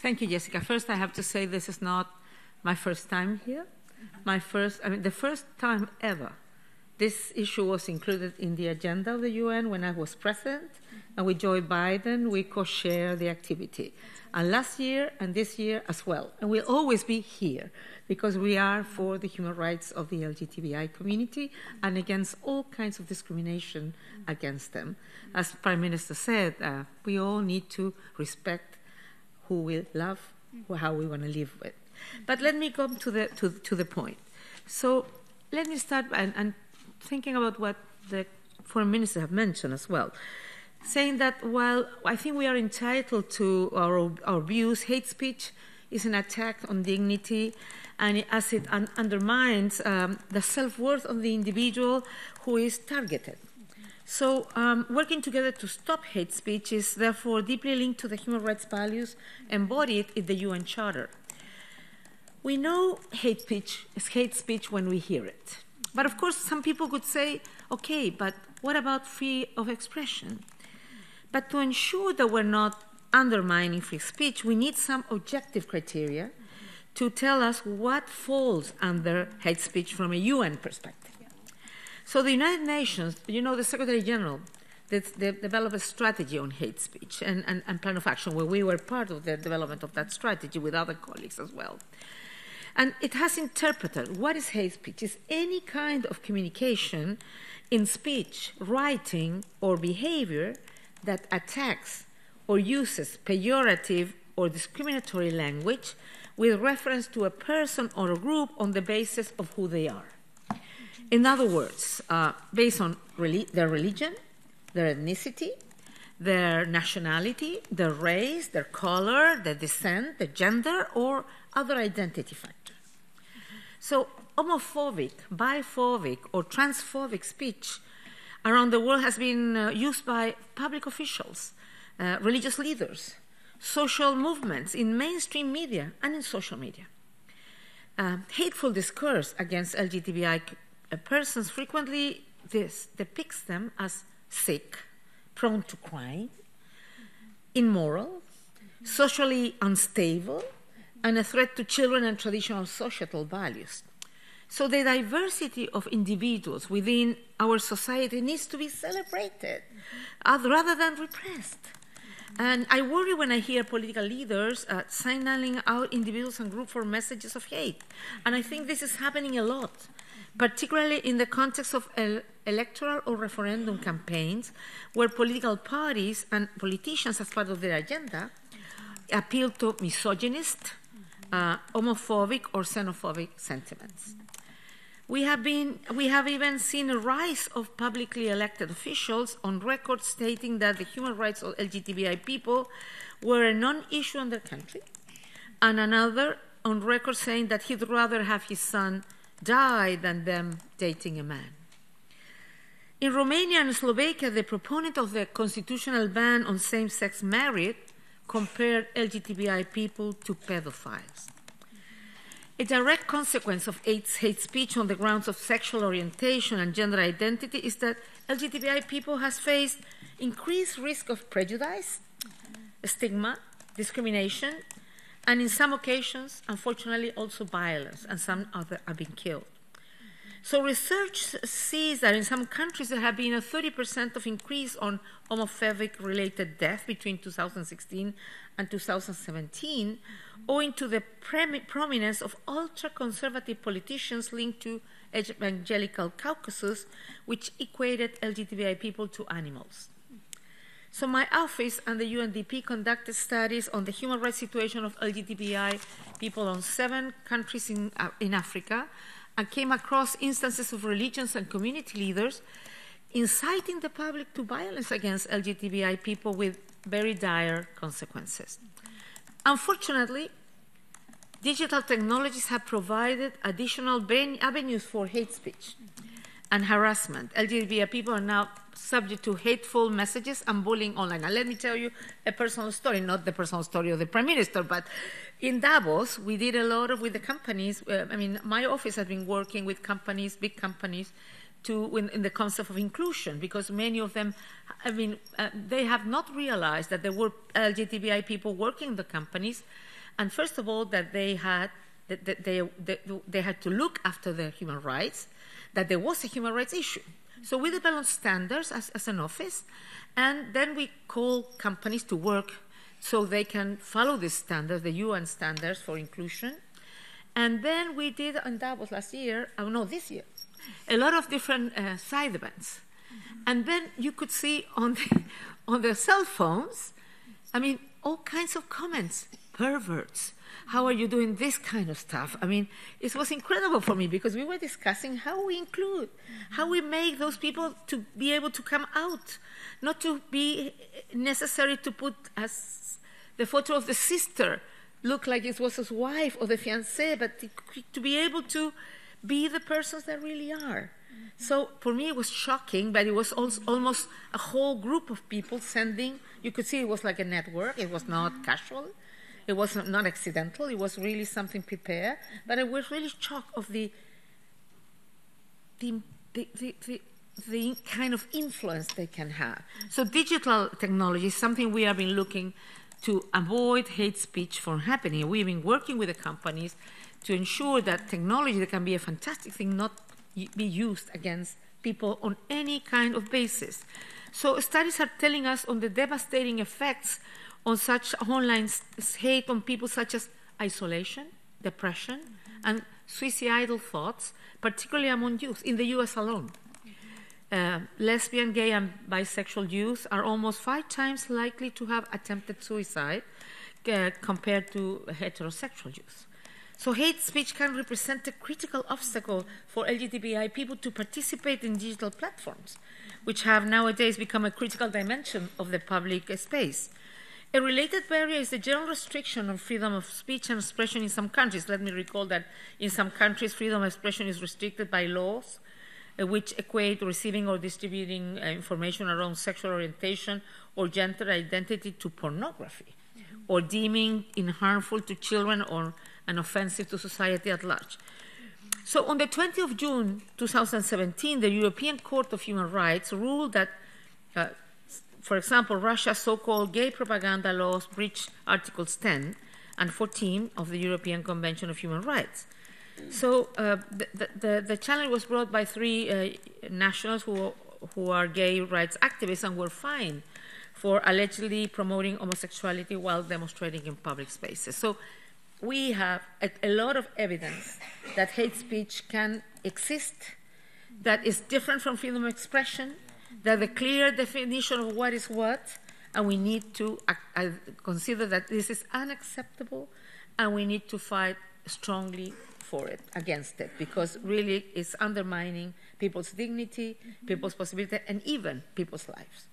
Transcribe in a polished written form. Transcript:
Thank you, Jessica. First, I have to say this is not my first time here. The first time ever this issue was included in the agenda of the UN when I was president, and with Joe Biden, we co-share the activity. And last year and this year as well. And we'll always be here because we are for the human rights of the LGBTI community and against all kinds of discrimination against them. As Prime Minister said, we all need to respect who we love, how we want to live with. But let me come to the point. So let me start and thinking about what the Foreign Minister have mentioned as well, saying that while I think we are entitled to our views, hate speech is an attack on dignity, and as it undermines the self-worth of the individual who is targeted. So working together to stop hate speech is therefore deeply linked to the human rights values embodied in the UN Charter. We know hate speech is hate speech when we hear it. But of course, some people could say, okay, but what about free of expression? But to ensure that we're not undermining free speech, we need some objective criteria to tell us what falls under hate speech from a UN perspective. So the United Nations, the Secretary General, they developed a strategy on hate speech and plan of action, where we were part of the development of that strategy with other colleagues as well. And it has interpreted what is hate speech. It's any kind of communication in speech, writing, or behavior that attacks or uses pejorative or discriminatory language with reference to a person or a group on the basis of who they are. In other words, based on their religion, their ethnicity, their nationality, their race, their color, their descent, their gender, or other identity factor. So homophobic, biphobic, or transphobic speech around the world has been used by public officials, religious leaders, social movements in mainstream media and in social media. Hateful discourse against LGBTI persons frequently depicts them as sick, prone to crime, immoral, socially unstable, and a threat to children and traditional societal values. So the diversity of individuals within our society needs to be celebrated rather than repressed. And I worry when I hear political leaders signaling out individuals and groups for messages of hate. And I think this is happening a lot, particularly in the context of electoral or referendum campaigns, where political parties and politicians, as part of their agenda, appeal to misogynist, homophobic, or xenophobic sentiments. We have even seen a rise of publicly elected officials on record stating that the human rights of LGBTI people were a non-issue in their country, and another on record saying that he'd rather have his son die than them dating a man. In Romania and Slovakia, the proponent of the constitutional ban on same-sex marriage compared LGBTI people to pedophiles. A direct consequence of hate speech on the grounds of sexual orientation and gender identity is that LGBTI people has faced increased risk of prejudice, stigma, discrimination, and in some occasions, unfortunately, also violence, and some other have been killed. So research sees that in some countries there have been a 30% of increase on homophobic-related death between 2016 and 2017, owing to the prominence of ultra-conservative politicians linked to evangelical Caucasus, which equated LGBTI people to animals. So my office and the UNDP conducted studies on the human rights situation of LGBTI people on 7 countries in Africa, and came across instances of religions and community leaders inciting the public to violence against LGBTI people with very dire consequences. Unfortunately, digital technologies have provided additional avenues for hate speech and harassment. LGBTI people are now subject to hateful messages and bullying online. And let me tell you a personal story, not the personal story of the Prime Minister, but in Davos, we did a lot with the companies. My office has been working with companies, big companies, in the concept of inclusion, because many of them, they have not realized that there were LGBTI people working in the companies, and first of all, that they had to look after their human rights, that there was a human rights issue. So we developed standards as an office, and then we call companies to work so they can follow these standards, the UN standards for inclusion. And then we did, and that was this year, a lot of different side events. And then you could see on their cell phones, all kinds of comments, perverts. How are you doing this kind of stuff? It was incredible for me because we were discussing how we include, how we make those people to be able to come out, not to be necessary to put as the photo of the sister look like it was his wife or the fiancé, but to be able to be the persons that really are. So for me it was shocking, but it was also almost a whole group of people sending. You could see it was like a network. It was not casual. It was not accidental. It was really something prepared. But I was really shocked of the kind of influence they can have. So digital technology is something we have been looking to avoid hate speech from happening. We've been working with the companies to ensure that technology that can be a fantastic thing not be used against people on any kind of basis. So studies are telling us on the devastating effects on such online hate on people such as isolation, depression, and suicidal thoughts, particularly among youth, in the US alone. Lesbian, gay, and bisexual youth are almost 5 times likely to have attempted suicide compared to heterosexual youth. So hate speech can represent a critical obstacle for LGBTI people to participate in digital platforms, which have nowadays become a critical dimension of the public space. A related barrier is the general restriction on freedom of speech and expression in some countries. Let me recall that in some countries, freedom of expression is restricted by laws which equate receiving or distributing information around sexual orientation or gender identity to pornography, or deeming it harmful to children or and offensive to society at large. So on the 20th of June 2017, the European Court of Human Rights ruled that, for example, Russia's so-called gay propaganda laws breach Articles 10 and 14 of the European Convention of Human Rights. So the challenge was brought by 3 nationals who are gay rights activists and were fined for allegedly promoting homosexuality while demonstrating in public spaces. So we have a lot of evidence that hate speech can exist, that is different from freedom of expression, that the clear definition of what is what, and we need to consider that this is unacceptable, and we need to fight strongly for it, against it, because really it's undermining people's dignity, people's possibility, and even people's lives.